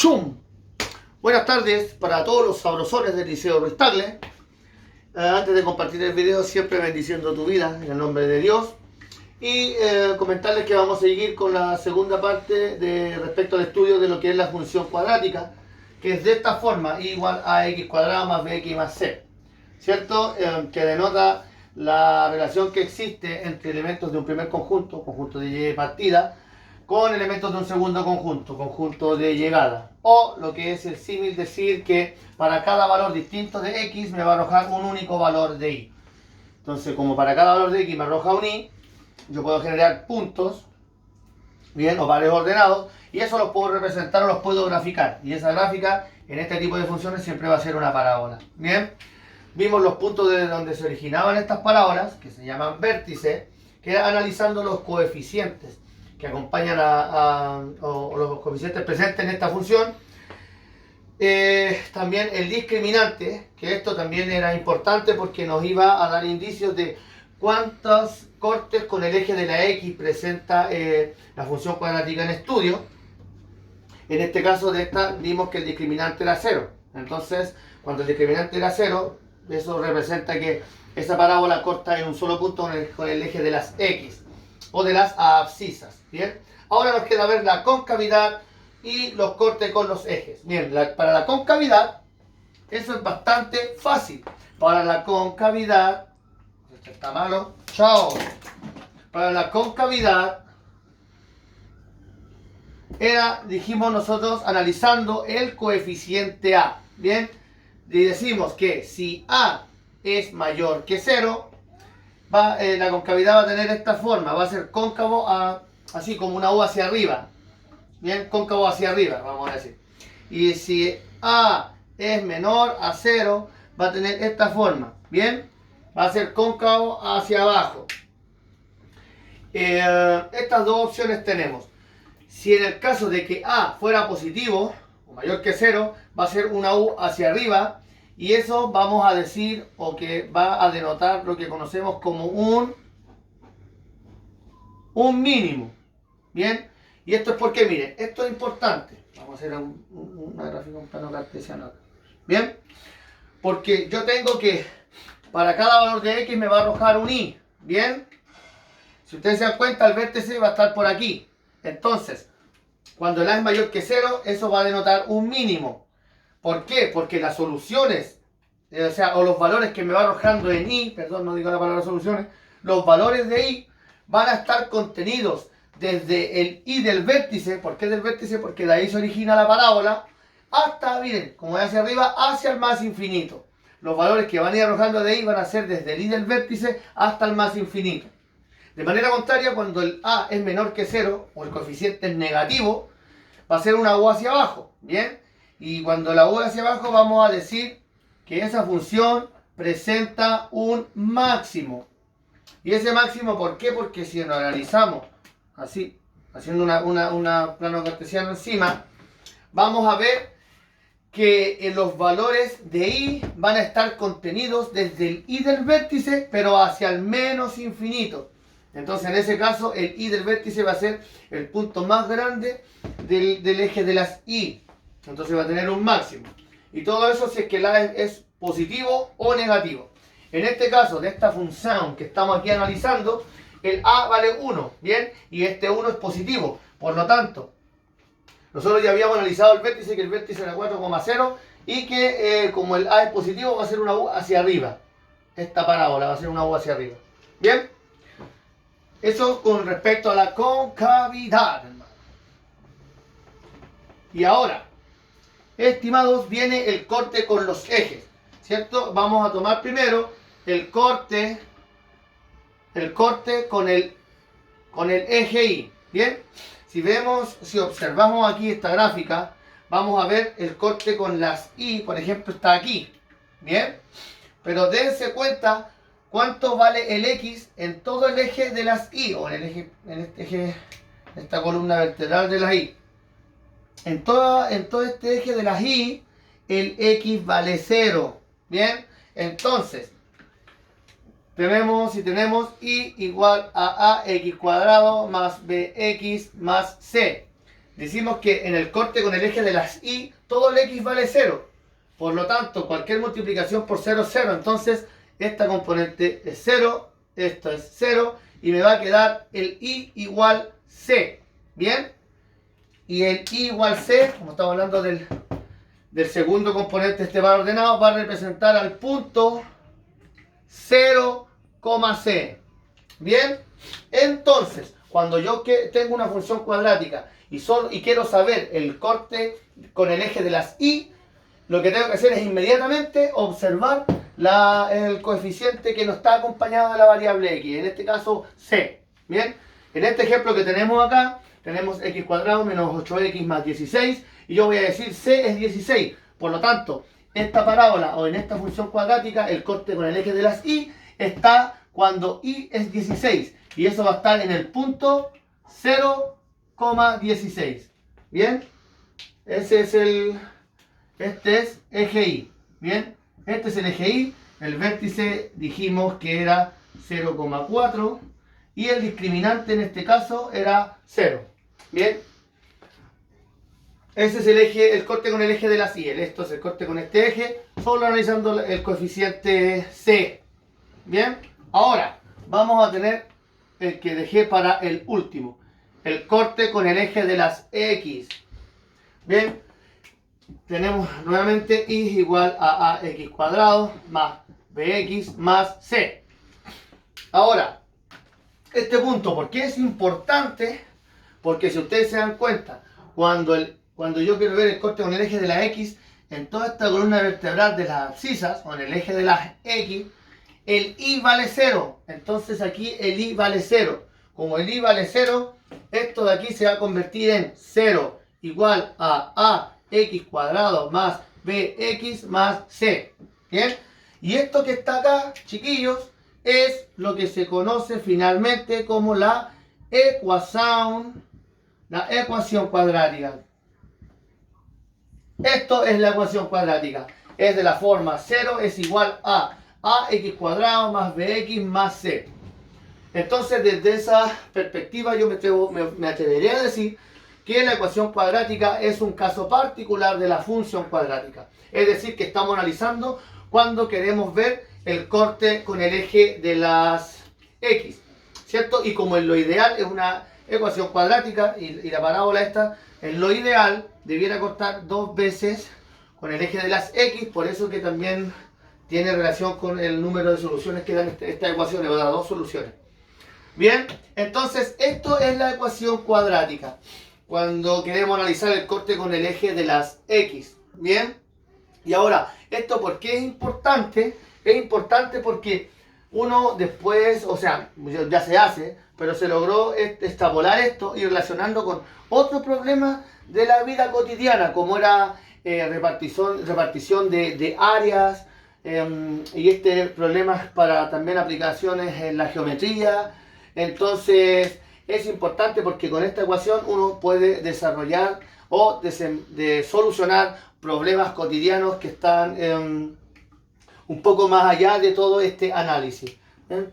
¡Chum! Buenas tardes para todos los sabrosones del Liceo Ruiz Tagle. Antes de compartir el video, siempre bendiciendo tu vida en el nombre de Dios. Y comentarles que vamos a seguir con la segunda parte respecto al estudio de lo que es la función cuadrática, que es de esta forma: y igual a x cuadrado más bx más c, ¿cierto? Que denota la relación que existe entre elementos de un primer conjunto, conjunto de y partida, con elementos de un segundo conjunto, conjunto de llegada. O lo que es el símil, decir que para cada valor distinto de x me va a arrojar un único valor de y. Entonces, como para cada valor de x me arroja un y, yo puedo generar puntos, bien, o pares ordenados, y eso los puedo representar o los puedo graficar. Y esa gráfica, en este tipo de funciones, siempre va a ser una parábola. Bien, vimos los puntos de donde se originaban estas parábolas, que se llaman vértices, que era analizando los coeficientes que acompañan o los coeficientes presentes en esta función. También el discriminante, que esto también era importante porque nos iba a dar indicios de cuántos cortes con el eje de la x presenta la función cuadrática en estudio. En este caso de esta vimos que el discriminante era 0. Entonces, cuando el discriminante era 0, eso representa que esa parábola corta en un solo punto con el eje de las x o de las abscisas. Bien, ahora nos queda ver la concavidad y los cortes con los ejes. Bien, para la concavidad, eso es bastante fácil. Para la concavidad, esto está malo, chao. Para la concavidad, dijimos nosotros, analizando el coeficiente a. Bien, y decimos que si a es mayor que 0, la concavidad va a tener esta forma, va a ser cóncavo así como una U hacia arriba. Bien, cóncavo hacia arriba, vamos a decir. Y si a es menor a 0, va a tener esta forma. Bien, va a ser cóncavo hacia abajo. Estas dos opciones tenemos. Si en el caso de que a fuera positivo o mayor que 0, va a ser una U hacia arriba. Y eso vamos a decir, o que va a denotar lo que conocemos como un mínimo. Bien, y esto es porque, miren, esto es importante. Vamos a hacer una gráfica, un plano cartesiano acá. Bien, porque yo tengo que, para cada valor de x me va a arrojar un y. Bien, si ustedes se dan cuenta, el vértice va a estar por aquí. Entonces, cuando el a es mayor que 0, eso va a denotar un mínimo. ¿Por qué? Porque las soluciones, o los valores que me va arrojando en y, perdón, no digo la palabra soluciones, los valores de y van a estar contenidos desde el y del vértice. ¿Por qué del vértice? Porque de ahí se origina la parábola, hasta, miren, como es hacia arriba, hacia el más infinito. Los valores que van a ir arrojando de ahí van a ser desde el y del vértice hasta el más infinito. De manera contraria, cuando el a es menor que 0, o el coeficiente es negativo, va a ser una u hacia abajo. Bien, y cuando la u hacia abajo, vamos a decir que esa función presenta un máximo. Y ese máximo, ¿por qué? Porque si lo analizamos así, haciendo una plano cartesiano encima, vamos a ver que los valores de y van a estar contenidos desde el y del vértice, pero hacia el menos infinito. Entonces, en ese caso, el y del vértice va a ser el punto más grande del eje de las y. Entonces va a tener un máximo. Y todo eso si es que el a es positivo o negativo. En este caso, de esta función que estamos aquí analizando, el a vale 1, ¿bien? Y este 1 es positivo. Por lo tanto, nosotros ya habíamos analizado el vértice, que el vértice era 4,0, y que como el a es positivo, va a ser una u hacia arriba. Esta parábola va a ser una u hacia arriba. ¿Bien? Eso con respecto a la concavidad, hermano. Y ahora, estimados, viene el corte con los ejes, ¿cierto? Vamos a tomar primero el corte con el eje y. Bien, si observamos aquí esta gráfica, vamos a ver el corte con las y, por ejemplo, está aquí. Bien, pero dense cuenta cuánto vale el x en todo el eje de las y, o en este eje, esta columna vertebral de las y. En todo este eje de las y, el x vale 0. Bien, entonces tenemos y igual a x cuadrado más bx más c. decimos que en el corte con el eje de las y, todo el x vale 0. Por lo tanto, cualquier multiplicación por 0 es 0. Entonces, esta componente es 0, esto es 0, y me va a quedar el y igual c. ¿Bien? Y el y igual c, como estamos hablando del segundo componente, este valor ordenado, va a representar al punto 0, c. ¿Bien? Entonces, cuando yo tengo una función cuadrática y quiero saber el corte con el eje de las y, lo que tengo que hacer es inmediatamente observar el coeficiente que no está acompañado de la variable x, en este caso c. ¿Bien? En este ejemplo que tenemos acá, tenemos x cuadrado menos 8x más 16, y yo voy a decir c es 16. Por lo tanto, esta parábola o en esta función cuadrática, el corte con el eje de las y está cuando y es 16. Y eso va a estar en el punto 0,16. ¿Bien? Este es eje y. ¿Bien? Este es el eje y. El vértice dijimos que era 0,4. Y el discriminante en este caso era 0. ¿Bien? Ese es el eje, el corte con el eje de las y. Esto es el corte con este eje, solo analizando el coeficiente c. ¿Bien? Ahora, vamos a tener el que dejé para el último. El corte con el eje de las x. Bien, tenemos nuevamente y igual a ax cuadrado más bx más c. Ahora, este punto, ¿por qué es importante? Porque si ustedes se dan cuenta, cuando yo quiero ver el corte con el eje de la x, en toda esta columna vertebral de las abscisas, o en el eje de las x, el y vale 0. Entonces aquí el y vale 0. Como el y vale 0, esto de aquí se va a convertir en 0 igual a ax cuadrado más bx más c. ¿Bien? Y esto que está acá, chiquillos, es lo que se conoce finalmente como la ecuación cuadrática. Esto es la ecuación cuadrática. Es de la forma 0 es igual a ax cuadrado más bx más c. Entonces, desde esa perspectiva, yo me atrevería a decir que la ecuación cuadrática es un caso particular de la función cuadrática. Es decir, que estamos analizando cuando queremos ver el corte con el eje de las x, ¿cierto? Y como en lo ideal es una ecuación cuadrática y la parábola esta, en lo ideal debiera cortar dos veces con el eje de las x, por eso que también tiene relación con el número de soluciones que dan esta ecuación, le va a dar dos soluciones. Bien, entonces esto es la ecuación cuadrática cuando queremos analizar el corte con el eje de las x. Bien, y ahora, ¿esto por qué es importante? Es importante porque uno después, o sea, ya se hace, pero se logró extrapolar esto y relacionando con otros problemas de la vida cotidiana, como era repartición de áreas, y problemas para también aplicaciones en la geometría. Entonces es importante porque con esta ecuación uno puede desarrollar o solucionar problemas cotidianos que están un poco más allá de todo este análisis.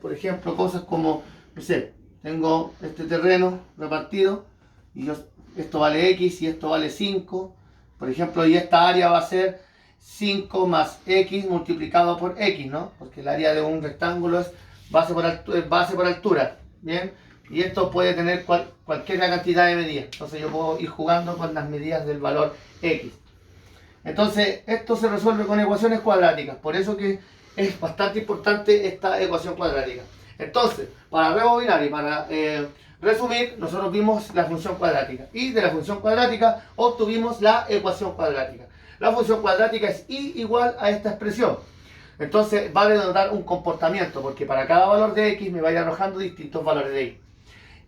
Por ejemplo, cosas como, no sé, tengo este terreno repartido y esto vale x y esto vale 5. Por ejemplo, y esta área va a ser 5 más x multiplicado por x, ¿no? Porque el área de un rectángulo es base por altura. ¿Bien? Y esto puede tener cualquier cantidad de medidas. Entonces yo puedo ir jugando con las medidas del valor x. Entonces esto se resuelve con ecuaciones cuadráticas. Por eso que es bastante importante esta ecuación cuadrática. Entonces, para rebobinar y para resumir, nosotros vimos la función cuadrática. Y de la función cuadrática obtuvimos la ecuación cuadrática. La función cuadrática es y igual a esta expresión. Entonces va a denotar un comportamiento, porque para cada valor de x me va a ir arrojando distintos valores de y.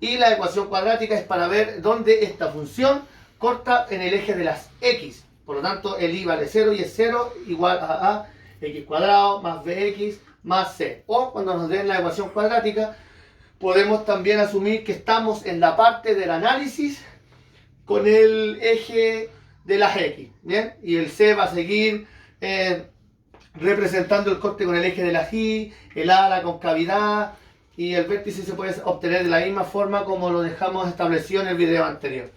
Y la ecuación cuadrática es para ver dónde esta función corta en el eje de las x. Por lo tanto, el y vale 0 y es 0 igual a x cuadrado más bx más c. O cuando nos den la ecuación cuadrática, podemos también asumir que estamos en la parte del análisis con el eje de las x. ¿Bien? Y el c va a seguir representando el corte con el eje de las y, el a la concavidad, y el vértice se puede obtener de la misma forma como lo dejamos establecido en el video anterior.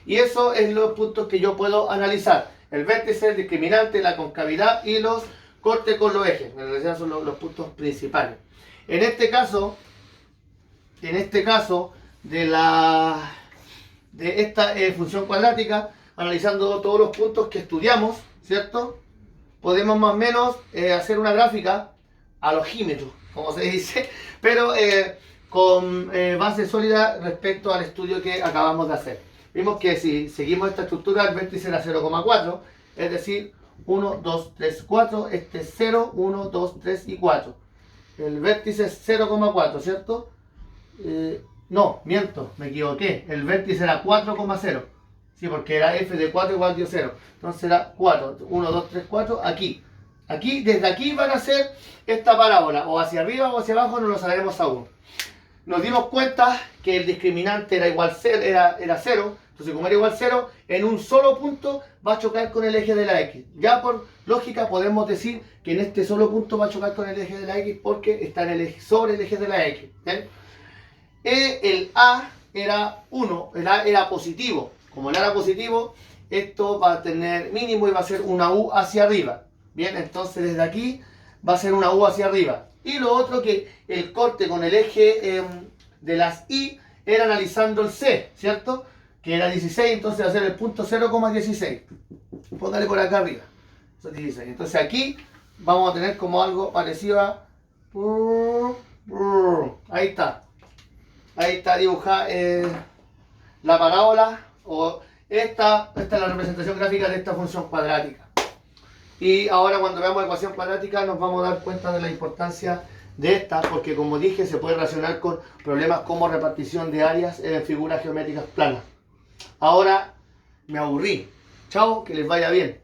Y eso es los puntos que yo puedo analizar. El vértice, el discriminante, la concavidad y los cortes con los ejes. En realidad son los puntos principales. En este caso de esta función cuadrática, analizando todos los puntos que estudiamos, ¿cierto? Podemos más o menos hacer una gráfica a logímetro, como se dice, pero con base sólida respecto al estudio que acabamos de hacer. Vimos que si seguimos esta estructura, el vértice era 0,4, es decir, 1, 2, 3, 4, este es 0, 1, 2, 3 y 4. El vértice es 0,4, ¿cierto? No, miento, me equivoqué. El vértice era 4,0. Sí, porque era f de 4 igual a 0. Entonces era 4, 1, 2, 3, 4, aquí. Aquí, desde aquí van a ser esta parábola, o hacia arriba o hacia abajo, no lo sabremos aún. Nos dimos cuenta que el discriminante era igual 0, era 0. Entonces, como era igual 0, en un solo punto va a chocar con el eje de la X. Ya por lógica podemos decir que en este solo punto va a chocar con el eje de la X porque está en el eje, sobre el eje de la X. El A era 1, el A era positivo. Como el A era positivo, esto va a tener mínimo y va a ser una U hacia arriba. Bien, entonces desde aquí va a ser una U hacia arriba. Y lo otro que el corte con el eje de las Y era analizando el C, ¿cierto? Que era 16, entonces va a ser el punto 0,16. Póngale por acá arriba. Eso es 16. Entonces aquí vamos a tener como algo parecido a... Ahí está. Ahí está dibujada la parábola, o esta es la representación gráfica de esta función cuadrática. Y ahora cuando veamos la ecuación cuadrática nos vamos a dar cuenta de la importancia de esta, porque como dije se puede relacionar con problemas como repartición de áreas en figuras geométricas planas. Ahora me aburrí. Chao, que les vaya bien.